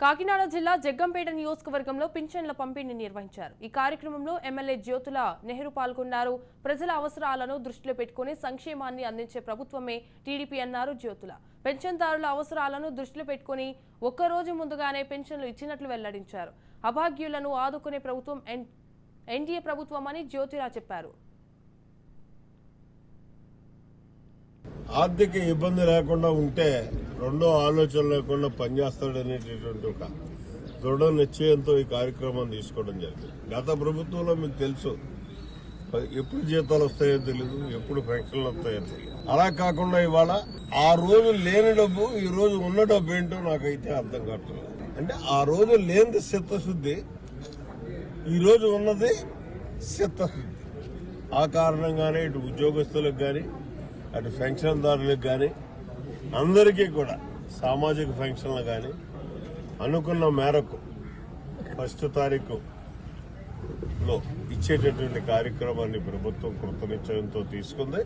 కాకినాడ జిల్లా జగ్గంపేట నియోజకవర్గంలో పింఛన్ల పంపిణీ నిర్వహించారు. ఈ కార్యక్రమంలో ఎమ్మెల్యే జ్యోతుల నెహ్రూ పాల్గొన్నారు. ప్రజల అవసరాలను దృష్టిలో పెట్టుకుని సంక్షేమాన్ని అందించే ప్రభుత్వమే టీడీపీ అన్నారు జ్యోతుల. పెన్షన్దారుల అవసరాలను దృష్టిలో పెట్టుకుని ఒక్కరోజు ముందుగానే పెన్షన్లు ఇచ్చినట్లు వెల్లడించారు. అభాగ్యులను ఆదుకునే ప్రభుత్వం ఎన్డీఏ ప్రభుత్వమని జ్యోతుల చెప్పారు. ఆర్థిక ఇబ్బంది లేకుండా ఉంటే రెండో ఆలోచన లేకుండా పనిచేస్తాడనేటటువంటి ఒక దృఢ నిశ్చయంతో ఈ కార్యక్రమాన్ని తీసుకోవడం జరిగింది. గత ప్రభుత్వంలో మీకు తెలుసు, ఎప్పుడు జీతాలు వస్తాయో తెలియదు, ఎప్పుడు పెన్షన్లు వస్తాయో తెలియదు. అలా కాకుండా ఇవాళ ఆ రోజు లేని డబ్బు ఈ రోజు ఉన్న డబ్బు ఏంటో నాకైతే అర్థం కావట్లేదు. అంటే ఆ రోజు లేనిది చిత్తశుద్ధి, ఈ రోజు ఉన్నది చిత్తశుద్ధి. ఆ కారణంగానే ఇటు ఉద్యోగస్తులకు కానీ అటు పెన్షన్దారులకు కానీ అందరికీ కూడా సామాజిక పెన్షన్లు కానీ అనుకున్న మేరకు 1వ తారీఖులో ఇచ్చేటటువంటి కార్యక్రమాన్ని ప్రభుత్వం కృతనిశ్చయంతో తీసుకుంది.